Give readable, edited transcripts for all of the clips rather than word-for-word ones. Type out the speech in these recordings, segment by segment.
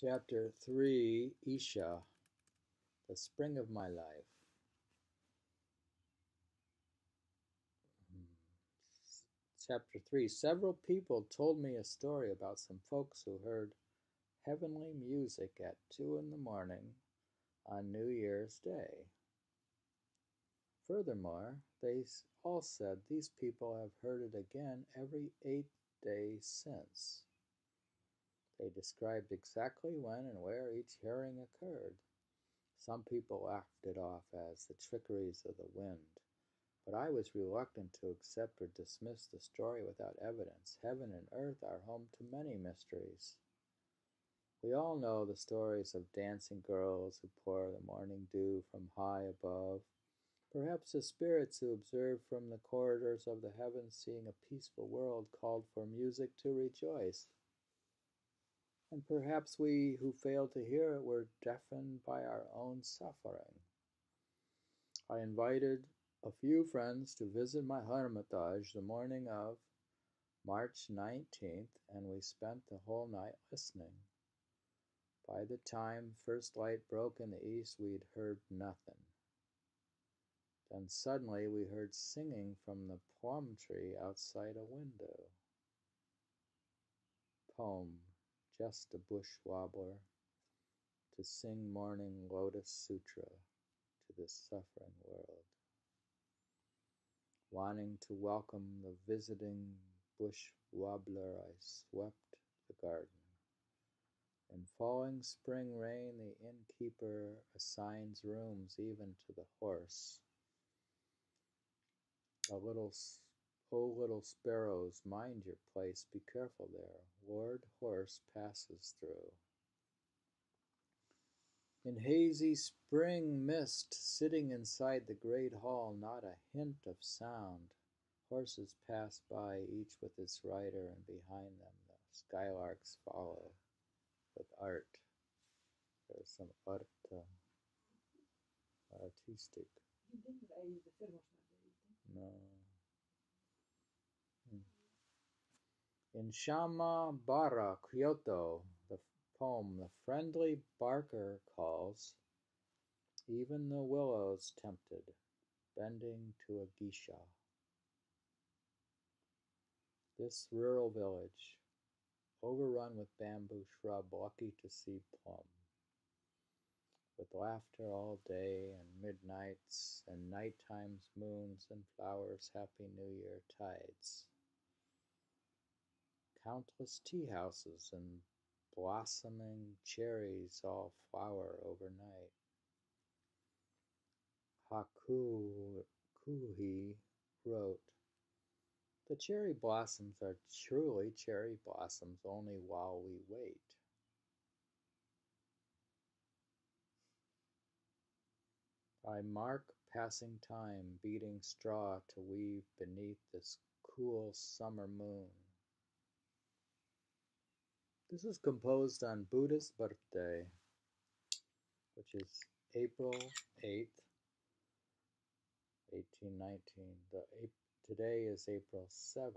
Chapter 3, Isha, the Spring of My Life. Chapter 3. Several people told me a story about some folks who heard heavenly music at 2 in the morning on New Year's Day. Furthermore, they all said these people have heard it again every 8 days since. They described exactly when and where each hearing occurred. Some people laughed it off as the trickeries of the wind, but I was reluctant to accept or dismiss the story without evidence. Heaven and earth are home to many mysteries. We all know the stories of dancing girls who pour the morning dew from high above, perhaps the spirits who observed from the corridors of the heavens, seeing a peaceful world, called for music to rejoice. And perhaps we who failed to hear it were deafened by our own suffering. I invited a few friends to visit my hermitage the morning of March 19th, and we spent the whole night listening. By the time first light broke in the east, we'd heard nothing. Then suddenly we heard singing from the plum tree outside a window. Poem, just a bush wobbler, to sing morning lotus sutra to this suffering world. Wanting to welcome the visiting bush wobbler, I swept the garden. In falling spring rain, the innkeeper assigns rooms even to the horse. Oh, little sparrows, mind your place, be careful there. Lord Horse passes through. In hazy spring mist, sitting inside the great hall, not a hint of sound. Horses pass by, each with its rider, and behind them the skylarks follow with art. There's some art, artistic. No. In Shamabara, Kyoto, the poem The Friendly Barker calls, even the willows tempted, bending to a geisha. This rural village, overrun with bamboo shrub, lucky to see plum, with laughter all day and midnights and nighttimes, moons and flowers, happy New Year tides. Countless tea houses and blossoming cherries all flower overnight. Hakuhi wrote, "The cherry blossoms are truly cherry blossoms only while we wait." I mark passing time, beating straw to weave beneath this cool summer moon. This is composed on Buddha's birthday, which is April 8th, 1819. Today is April 7th,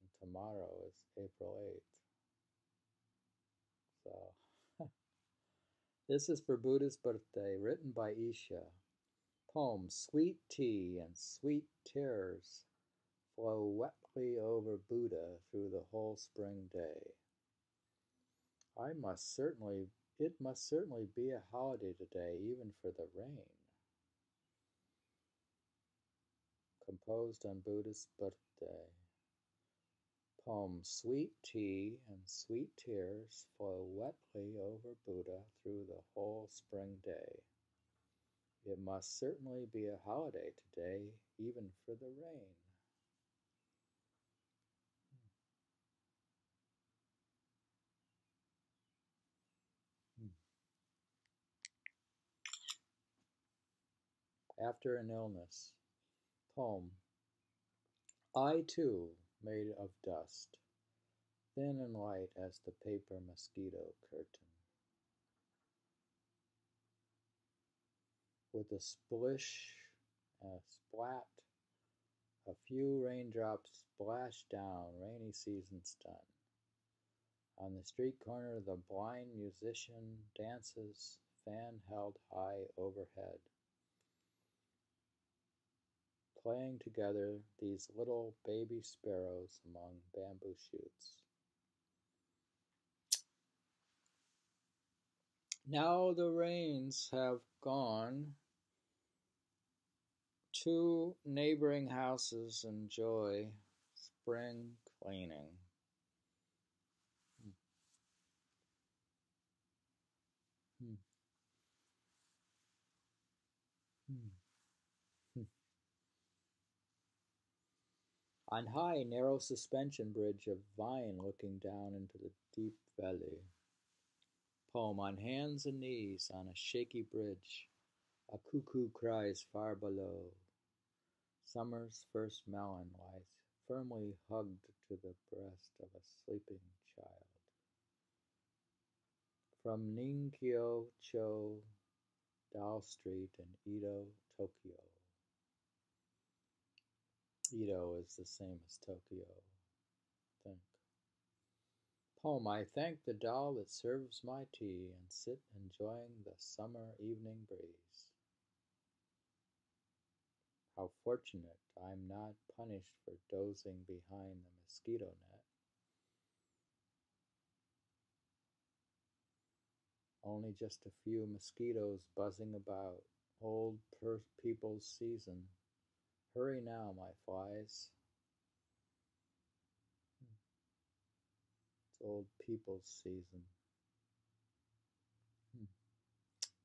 and tomorrow is April 8th. So, this is for Buddha's birthday, written by Isha. Poem, Sweet tea and sweet tears flow wetly over Buddha through the whole spring day. It must certainly be a holiday today, even for the rain. Composed on Buddha's birthday. Poem, Sweet tea and sweet tears flow wetly over Buddha through the whole spring day. It must certainly be a holiday today, even for the rain. After an illness. Poem. I too, made of dust, thin and light as the paper mosquito curtain. With a splish, a splat, a few raindrops splash down, rainy season's done. On the street corner, the blind musician dances, fan held high overhead. Playing together, these little baby sparrows among bamboo shoots. Now the rains have gone. Two neighboring houses enjoy spring cleaning. Hmm. Hmm. Hmm. On high, narrow suspension bridge of vine looking down into the deep valley. Poem on hands and knees on a shaky bridge. A cuckoo cries far below. Summer's first melon lies firmly hugged to the breast of a sleeping child. From Ninkyo-cho, Dal Street in Edo, Tokyo. Edo is the same as Tokyo, I think. Poem, I thank the doll that serves my tea and sit enjoying the summer evening breeze. How fortunate I'm not punished for dozing behind the mosquito net. Only just a few mosquitoes buzzing about. Old people's season. Hurry now, my flies. It's old people's season.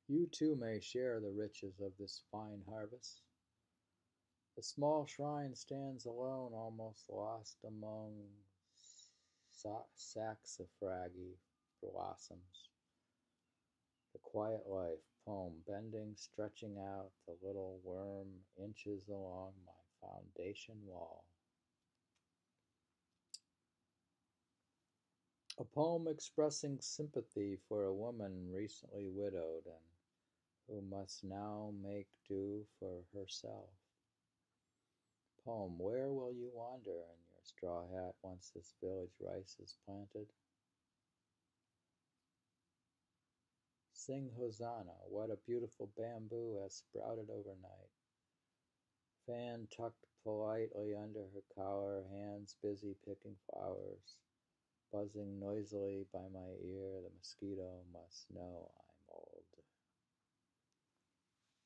You too may share the riches of this fine harvest. The small shrine stands alone, almost lost among saxifragi blossoms. The quiet life, poem, bending, stretching out, the little worm inches along my foundation wall. A poem expressing sympathy for a woman recently widowed and who must now make do for herself. Poem, where will you wander in your straw hat once this village rice is planted? Sing Hosanna, what a beautiful bamboo has sprouted overnight. Fan tucked politely under her collar, hands busy picking flowers. Buzzing noisily by my ear, the mosquito must know I'm old.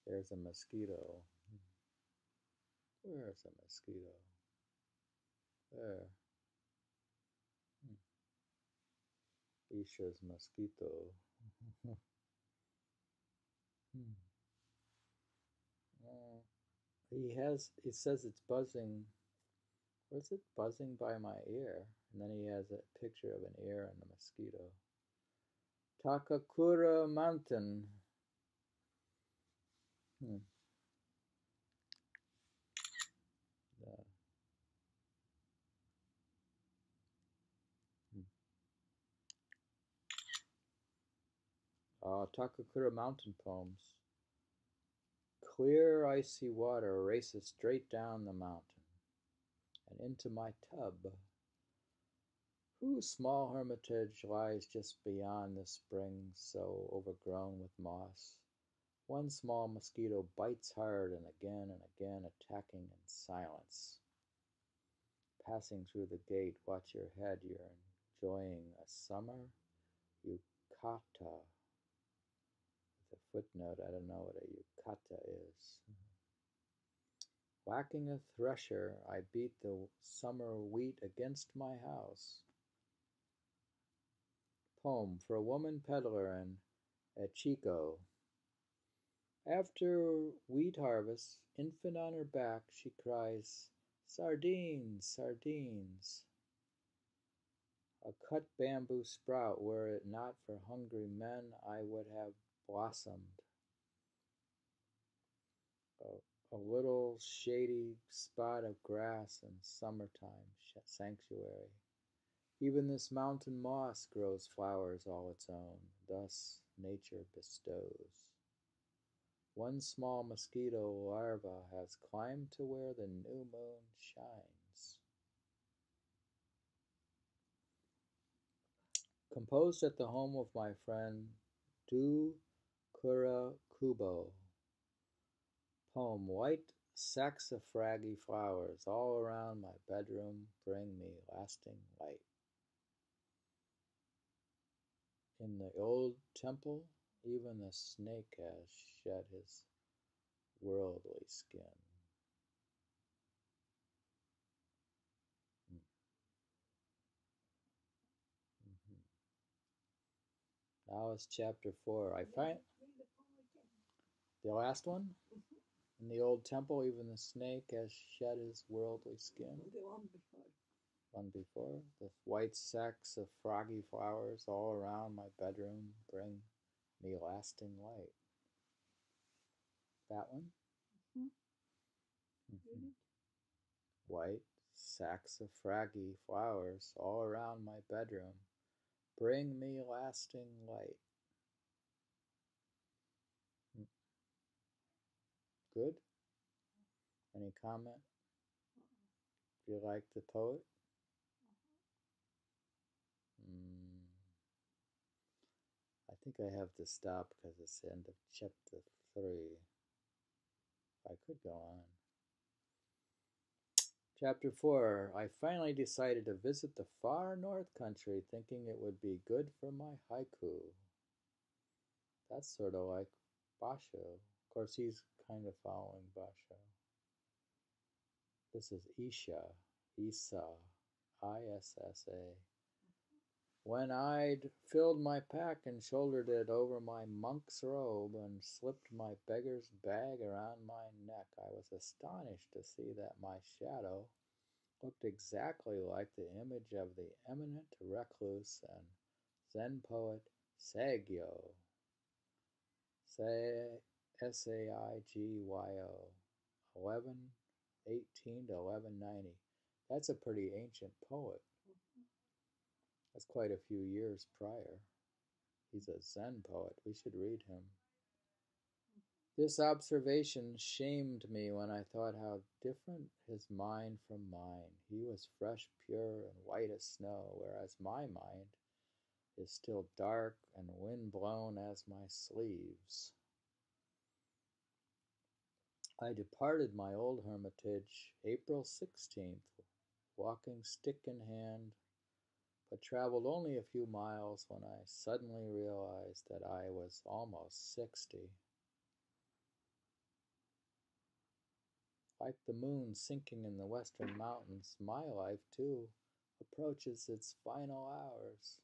There's a mosquito. Where's a mosquito? There. Isha's mosquito. It says it's buzzing. What is it? Buzzing by my ear. And then he has a picture of an ear and a mosquito. Takakura Mountain. Hmm. Yeah. Takakura Mountain poems. Clear icy water races straight down the mountain and into my tub, whose small hermitage lies just beyond the spring so overgrown with moss. One small mosquito bites hard and again, attacking in silence. Passing through the gate, watch your head, you're enjoying a summer yukata. With a footnote, I don't know what a yukata is. Whacking a thresher, I beat the summer wheat against my house. Poem for a woman peddler in Echiko. After wheat harvest, infant on her back, she cries, "Sardines, sardines." A cut bamboo sprout, were it not for hungry men, I would have blossomed. A little shady spot of grass in summertime sanctuary. Even this mountain moss grows flowers all its own, thus nature bestows. One small mosquito larva has climbed to where the new moon shines. Composed at the home of my friend Du Kura Kubo. Poem White saxifragi flowers all around my bedroom bring me lasting light. In the old temple, even the snake has shed his worldly skin. Mm-hmm. Now it's chapter 4. I find the last one. In the old temple, even the snake has shed his worldly skin. One before. The white sacks of froggy flowers all around my bedroom bring me lasting light. That one? Mm-hmm. White saxifragi flowers all around my bedroom bring me lasting light. Good? Any comment? Do you like the poet? Mm, I think I have to stop because it's the end of chapter 3. I could go on. Chapter 4. I finally decided to visit the far north country, thinking it would be good for my haiku. That's sort of like Basho. Of course, he's kind of following Basho. This is Issa, Issa. When I'd filled my pack and shouldered it over my monk's robe and slipped my beggar's bag around my neck, I was astonished to see that my shadow looked exactly like the image of the eminent recluse and Zen poet Saigyo, Saigyo, 1118 to 1190. That's a pretty ancient poet. That's quite a few years prior. He's a Zen poet. We should read him. This observation shamed me when I thought how different his mind from mine. He was fresh, pure, and white as snow, whereas my mind is still dark and wind-blown as my sleeves. I departed my old hermitage April 16th, walking stick in hand, but traveled only a few miles when I suddenly realized that I was almost 60. Like the moon sinking in the western mountains, my life, too, approaches its final hours.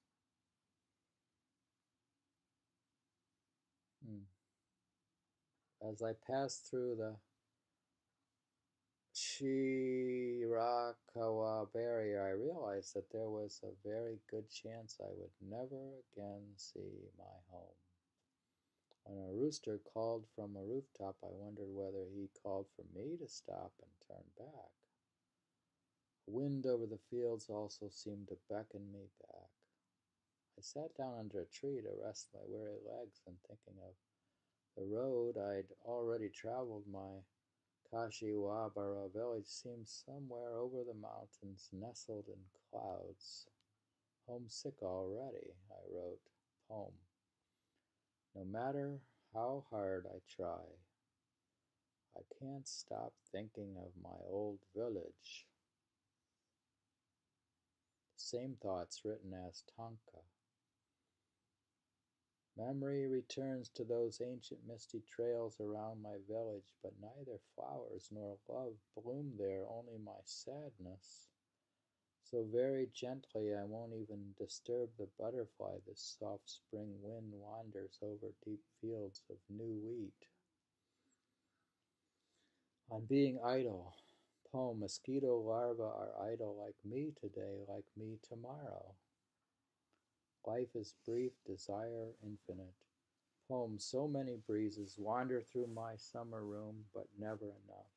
As I passed through the Shirakawa barrier, I realized that there was a very good chance I would never again see my home. When a rooster called from a rooftop, I wondered whether he called for me to stop and turn back. The wind over the fields also seemed to beckon me back. I sat down under a tree to rest my weary legs, and thinking of the road I'd already traveled, my Kashiwabara village seemed somewhere over the mountains, nestled in clouds. Homesick already, I wrote. Poem. No matter how hard I try, I can't stop thinking of my old village. The same thoughts written as tanka. Memory returns to those ancient misty trails around my village, but neither flowers nor love bloom there, only my sadness. So very gently I won't even disturb the butterfly this soft spring wind wanders over deep fields of new wheat. On being idle. Poem. Mosquito larvae are idle like me today, like me tomorrow. Life is brief, desire infinite. Poem. So many breezes wander through my summer room, but never enough.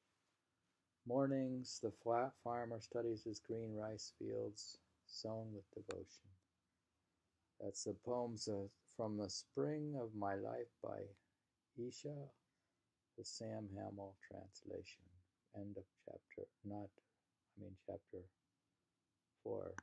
Mornings, the flat farmer studies his green rice fields, sown with devotion. That's the poems from the Spring of My Life by Isha, the Sam Hamill translation. End of chapter, chapter 4.